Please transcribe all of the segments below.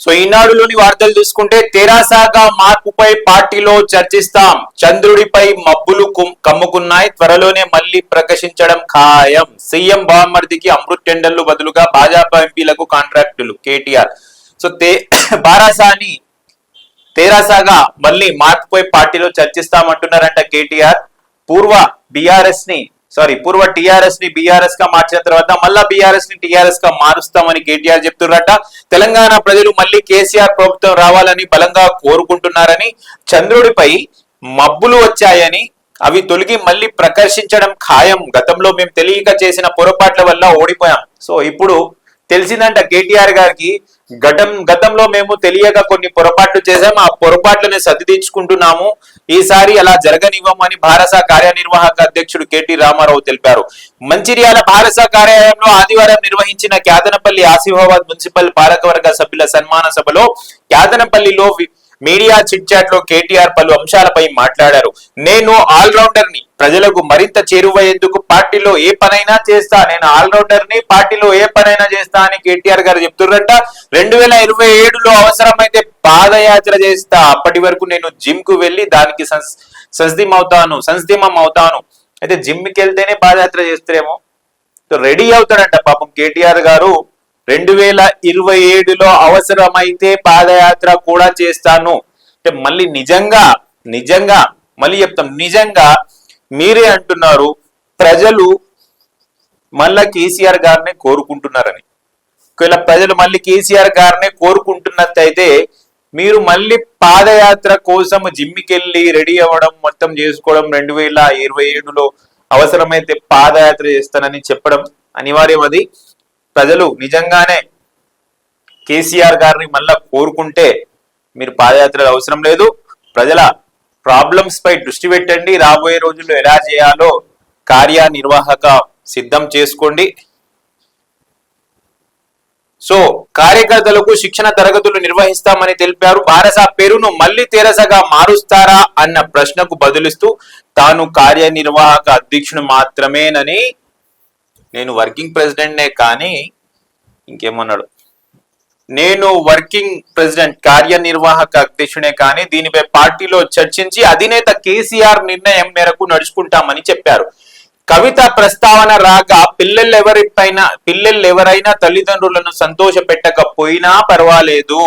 So ఈనాడులోని వార్తలు చూసుకుంటే తెరాసగా మార్పుపై పార్టీలో చర్చిస్తాం, చంద్రుడిపై మబ్బులు కమ్ముకున్నాయి, త్వరలోనే మళ్లీ ప్రకాశించడం ఖాయం, సీఎం బామ్మర్దికి అమృత్ టెండర్లు బదులుగా భాజపా ఎంపీలకు కాంట్రాక్టులు కేటీఆర్. సో బారాసాని తెరాసగా మళ్ళీ మార్పుపై పార్టీలో చర్చిస్తామంటున్నారంట కేటీఆర్. పూర్వ టిఆర్ఎస్ ని బీఆర్ఎస్ గా మార్చిన తర్వాత మళ్ళా బీఆర్ఎస్ ని టిఆర్ఎస్ గా మారుస్తామని కేటీఆర్ చెప్తున్నారట. తెలంగాణ ప్రజలు మళ్ళీ కేసీఆర్ ప్రభుత్వం రావాలని బలంగా కోరుకుంటున్నారని, చంద్రుడిపై మబ్బులు వచ్చాయని అవి తొలగి మళ్ళీ ప్రకాశించడం ఖాయం, గతంలో మేము తెలియక చేసిన పొరపాట్ల వల్ల ఓడిపోయాం. సో ఇప్పుడు తెలిసిందంట కేటీఆర్ గారికి, గతంలో మేము తెలియక కొన్ని పొరపాట్లు చేశాము, ఆ పొరపాట్లని సరిదిద్దుకుంటున్నాము, ఈసారి అలా జరగనివ్వమని భారస కార్యనిర్వాహక అధ్యక్షుడు కేటీ రామారావు తెలిపారు. మంచిర్యాల భారస కార్యాలయంలో ఆదివారం నిర్వహించిన క్యాదనపల్లి ఆసిఫాబాద్ మున్సిపల్ పాలకవర్గ సభ్యుల సన్మాన సభలో క్యాదనపల్లిలో మీడియా చిట్ చాట్ లో కేటీఆర్ పలు అంశాలపై మాట్లాడారు. నేను ఆల్రౌండర్ ని, ప్రజలకు మరింత చేరువయ్యేందుకు పార్టీలో ఏ పనైనా చేస్తా, నేను ఆల్రౌండర్ ని, పార్టీలో ఏ పనైనా చేస్తా అని కేటీఆర్ గారు చెప్తున్నారంట. 2027లో అవసరమైతే పాదయాత్ర చేస్తా, అప్పటి వరకు నేను జిమ్ కు వెళ్లి దానికి సంసిద్ధం అవుతాను. అయితే జిమ్ కి వెళ్తేనే పాదయాత్ర చేస్తారేమో, రెడీ అవుతాడంట పాపం కేటీఆర్ గారు. 2027లో అవసరమైతే పాదయాత్ర కూడా చేస్తాను అంటే మళ్ళీ నిజంగా మళ్ళీ చెప్తాం, నిజంగా మీరే అంటున్నారు ప్రజలు మళ్ళా కేసీఆర్ గారిని కోరుకుంటున్నారని. ఒకవేళ ప్రజలు మళ్ళీ కేసీఆర్ గారిని కోరుకుంటున్నట్టయితే మీరు మళ్ళీ పాదయాత్ర కోసం జిమ్మికెళ్ళి రెడీ అవ్వడం మొత్తం చేసుకోవడం, 2027లో అవసరమైతే పాదయాత్ర చేస్తానని చెప్పడం అనివార్యం. అది ప్రజలు నిజంగానే కేసీఆర్ గారిని మళ్ళా కోరుకుంటే మీరు పాదయాత్ర అవసరం లేదు. ప్రజల ప్రాబ్లమ్స్ పై దృష్టి పెట్టండి, రాబోయే రోజుల్లో ఎలా చేయాలో కార్యనిర్వాహక సిద్ధం చేసుకోండి. సో కార్యకర్తలకు శిక్షణ తరగతులు నిర్వహిస్తామని తెలిపారు. భారస పేరును మళ్లీ తెరాసగా మారుస్తారా అన్న ప్రశ్నకు బదులిస్తూ తాను కార్యనిర్వాహక అధ్యక్షుడు మాత్రమేనని, నేను వర్కింగ్ ప్రెసిడెంట్నే కానీ ఇంకేమన్నాడు, నేను వర్కింగ్ ప్రెసిడెంట్ కార్యనిర్వాహక అధ్యక్షుడే కానీ దీనిపై పార్టీలో చర్చించి అధినేత కేసీఆర్ నిర్ణయం మేరకు నడుచుకుంటామని చెప్పారు. కవిత ప్రస్తావన రాగా పిల్లలెవరైనా తల్లిదండ్రులను సంతోష పెట్టకపోయినా పర్వాలేదు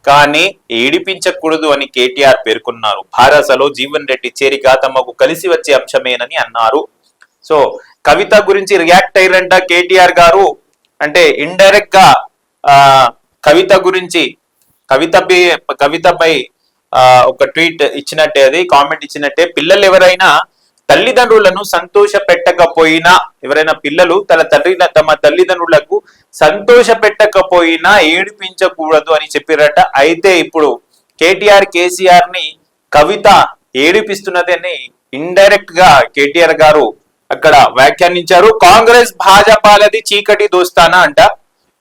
కానీ ఏడిపించకూడదు అని కేటీఆర్ పేర్కొన్నారు. భారసలో జీవన్ రెడ్డి చేరిక తమకు కలిసి వచ్చే అంశమేనని అన్నారు. సో కవిత గురించి రియాక్ట్ అయ్యారంట కేటీఆర్ గారు. అంటే ఇండైరెక్ట్ గా కవిత గురించి కవితపై ఒక ట్వీట్ ఇచ్చినట్టే, అది కామెంట్ ఇచ్చినట్టే. పిల్లలు ఎవరైనా తల్లిదండ్రులను సంతోష పెట్టకపోయినా, ఎవరైనా పిల్లలు తమ తల్లిదండ్రులకు సంతోష పెట్టకపోయినా ఏడిపించకూడదు అని చెప్పారట. అయితే ఇప్పుడు కేసీఆర్ ని కవిత ఏడిపిస్తున్నదని ఇండైరెక్ట్ గా కేటీఆర్ గారు అక్కడ వ్యాఖ్యానించారు. కాంగ్రెస్ భాజపాలది చీకటి దోస్తానా అంట.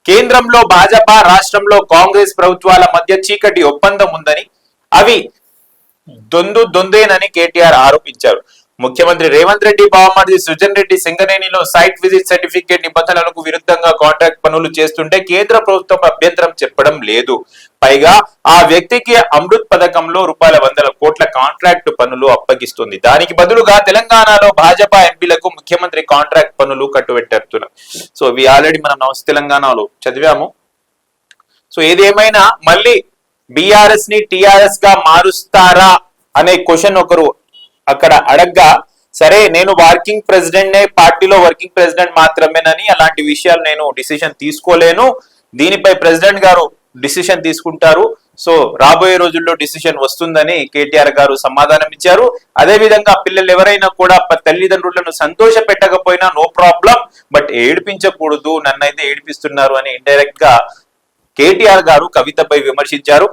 కేంద్రంలో భాజపా, రాష్ట్రంలో కాంగ్రెస్ ప్రభుత్వాల మధ్య చీకటి ఒప్పందం ఉందని, అవి దొందేనని కేటీఆర్ ఆరోపించారు. ముఖ్యమంత్రి రేవంత్ రెడ్డి బావమరిది సుజన్ రెడ్డి సింగరేణిలో సైట్ విజిట్ సర్టిఫికేట్ నిబంధనలకు విరుద్ధంగా కాంట్రాక్ట్ పనులు చేస్తుంటే కేంద్ర ప్రభుత్వం అభ్యంతరం చెప్పడం లేదు. పైగా ఆ వ్యక్తికి అమృత్ పథకంలో ₹100 కోట్ల కాంట్రాక్ట్ పనులు అప్పగిస్తుంది. దానికి బదులుగా తెలంగాణలో భాజపా ఎంపీలకు ముఖ్యమంత్రి కాంట్రాక్ట్ పనులు కట్టుబెట్టేస్తున్నారు. సో ఇవి ఆల్రెడీ మనం నమస్తే తెలంగాణలో చదివాము. సో ఏదేమైనా మళ్ళీ బీఆర్ఎస్ ని టిఆర్ఎస్ గా మారుస్తారా అనే క్వశ్చన్ ఒకరు అక్కడ అడగ్గా, సరే నేను వర్కింగ్ ప్రెసిడెంట్ నే, పార్టీలో వర్కింగ్ ప్రెసిడెంట్ మాత్రమేనని అలాంటి విషయాలు నేను డిసిషన్ తీసుకోలేను, దీనిపై ప్రెసిడెంట్ గారు డిసిషన్ తీసుకుంటారు, సో రాబోయే రోజుల్లో డిసిషన్ వస్తుందని కేటీఆర్ గారు సమాధానం ఇచ్చారు. అదే విధంగా పిల్లలు ఎవరైనా కూడా తల్లిదండ్రులను సంతోష పెట్టకపోయినా నో ప్రాబ్లం, బట్ ఏడిపించకూడదు, నన్నైతే ఏడిపిస్తున్నారు అని ఇండైరెక్ట్ గా కేటీఆర్ గారు కవితపై విమర్శించారు.